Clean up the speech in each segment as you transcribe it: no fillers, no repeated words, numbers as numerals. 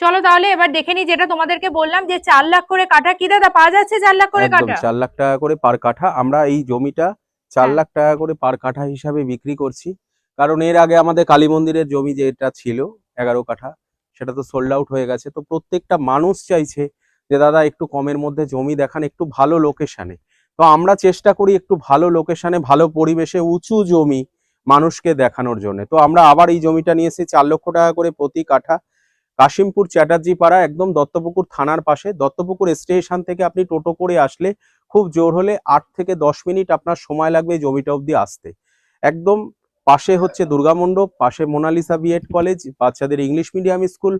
চলো তাহলে এবার দেখে নি, যেটা তোমাদেরকে বললাম যে 4 লাখ করে কাঠা। কি দাদা, পাওয়া যাচ্ছে 4 লাখ করে একদম কাঠা? 4 লাখ টাকা করে পার কাঠা। আমরা এই জমিটা চার হ্যাঁ। লাখ টাকা করে পার কাঠা হিসাবে বিক্রি করছি। কারণ এর আগে আমাদের কালী মন্দিরের জমি যেটা ছিল 11 কাঠা, সেটা তো সোল্ড আউট হয়ে গেছে। তো প্রত্যেকটা মানুষ চাইছে যে দাদা একটু কমের মধ্যে জমি দেখান, একটু ভালো লোকেশনে। তো আমরা চেষ্টা করি একটু ভালো লোকেশনে, ভালো পরিবেশে, উঁচু জমি মানুষকে দেখানোর জন্য। তো আমরা আবার এই জমিটা নিয়ে এসেছি 4 লক্ষ টাকা করে প্রতি কাঠা। কাশিমপুর চ্যাটার্জি পাড়া, একদম দত্তপুকুর থানার পাশে। দত্তপুকুর স্টেশন থেকে আপনি টোটো করে আসলে খুব জোর হলে 8 থেকে 10 মিনিট আপনার সময় লাগবে এই জমিটা অবধি আসতে। একদম পাশে হচ্ছে দুর্গামণ্ডপ, পাশে মোনালিসা বিএড কলেজ, বাচ্চাদের English medium school,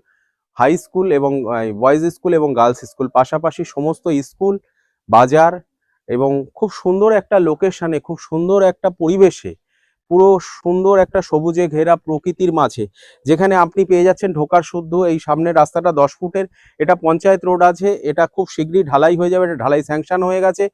high school এবং বয়েজ স্কুল এবং গার্লস স্কুল, পাশাপাশি সমস্ত স্কুল, বাজার, এবং খুব সুন্দর একটা লোকেশনে, খুব সুন্দর একটা পরিবেশে, পুরো সুন্দর একটা সবুজে ঘেরা প্রকৃতির মাঝে, যেখানে আপনি পেয়ে যাচ্ছেন ঢোকার শুদ্ধ এই সামনের রাস্তাটা 10 ফুটের। এটা পঞ্চায়েত রোড আছে, এটা খুব শীঘ্রই ঢালাই হয়ে যাবে, এটা ঢালাই স্যাংশন হয়ে গেছে।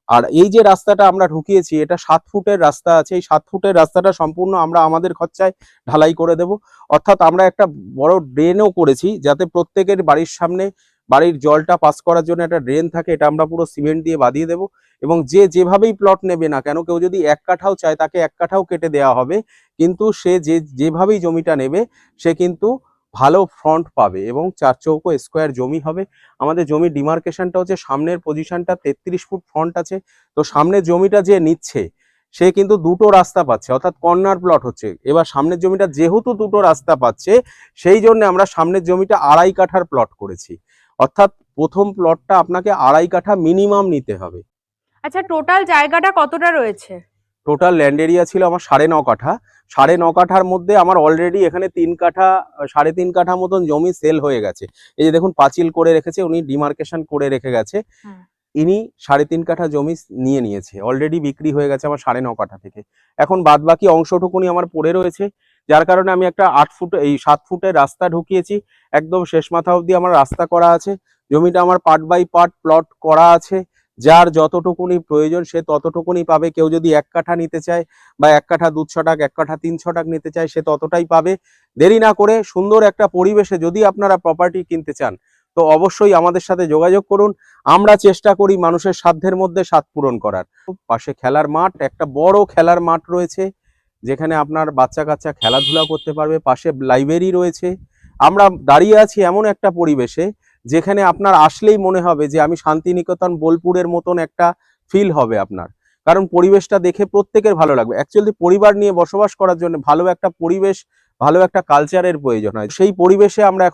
আর এই যে রাস্তাটা আমরা ঢুকিয়েছি, এটা 7 ফুটের রাস্তা আছে। এই 7 ফুটের রাস্তাটা সম্পূর্ণ আমরা আমাদের খরচায় ঢালাই করে দেব। অর্থাৎ আমরা একটা বড় ড্রেনও করেছি, যাতে প্রত্যেকের বাড়ির সামনে বাড়ির জলটা পাস করার জন্য একটা ড্রেন থাকে। এটা আমরা পুরো সিমেন্ট দিয়ে বাঁধিয়ে দেবো। এবং যে যেভাবেই প্লট নেবে না কেন, কেউ যদি 1 কাঠাও চায় তাকে 1 কাঠাও কেটে দেওয়া হবে। কিন্তু সে যেভাবেই জমিটা নেবে সে কিন্তু ভালো ফ্রন্ট পাবে এবং 4 চৌকো স্কোয়ার জমি হবে। আমাদের জমির ডিমার্কেশনটা হচ্ছে, সামনের পজিশনটা 33 ফুট ফ্রন্ট আছে। তো সামনের জমিটা যে নিচ্ছে সে কিন্তু দুটো রাস্তা পাচ্ছে, অর্থাৎ কর্নার প্লট হচ্ছে। এবার সামনের জমিটা যেহেতু দুটো রাস্তা পাচ্ছে, সেই জন্য আমরা সামনের জমিটা 2.5 কাঠার প্লট করেছি। অর্থাৎ প্রথম প্লটটা আপনাকে 2.5 কাঠা মিনিমাম নিতে হবে। আচ্ছা, টোটাল জায়গাটা কতটা রয়েছে? টোটাল ল্যান্ড এরিয়া ছিল আমার 9.5 কাঠা। 9.5 কাঠার মধ্যে আমার অলরেডি এখানে 3 কাঠা, 3.5 কাঠা মতন জমি সেল হয়ে গেছে। এই যে দেখুন পাঁচিল করে রেখেছে, উনি ডিমার্কেশন করে রেখে গেছে। হ্যাঁ। ইনি 3.5 কাঠা জমি নিয়েছে, অলরেডি বিক্রি হয়ে গেছে আমার 9.5 কাঠা থেকে। এখন বাদ বাকি অংশটুকুনি আমার পড়ে রয়েছে, যার কারণে আমি একটা 8 ফুট, এই 7 ফুটের রাস্তা ঢুকিয়েছি। একদম শেষ মাথা অবধি আমার রাস্তা করা আছে। জমিটা আমার পার্ট বাই পার্ট প্লট করা আছে। যার যতটুকুনি প্রয়োজন সে ততটুকুনি পাবে। কেউ যদি 1 কাঠা নিতে চায় বা 1 কাঠা 2 ছটাক, 1 কাঠা 3 ছটাক নিতে চায়, সে ততটাই পাবে। দেরি না করে সুন্দর একটা পরিবেশে যদি আপনারা প্রপার্টি কিনতে চান, তো অবশ্যই আমাদের সাথে যোগাযোগ করুন। আমরা চেষ্টা করি মানুষের সাধ্যের মধ্যে স্বাদ পূরণ করার। পাশে খেলার মাঠ, একটা বড় খেলার মাঠ রয়েছে, যেখানে আপনার বাচ্চা কাচ্চা খেলাধুলা করতে পারবে। পাশে লাইব্রেরি রয়েছে। আমরা দাঁড়িয়ে আছি এমন একটা পরিবেশে, যেখানে আপনার আসলেই মনে হবে যে আমি শান্তিনিকেতন বোলপুরের মতন একটা ফিল হবে আপনার। কারণ পরিবেশটা দেখে প্রত্যেকের ভালো লাগবে। অ্যাকচুয়ালি পরিবার নিয়ে বসবাস করার জন্য ভালো একটা পরিবেশ, ভালো একটা কালচারের প্রয়োজন হয়। সেই পরিবেশে আমরা এখন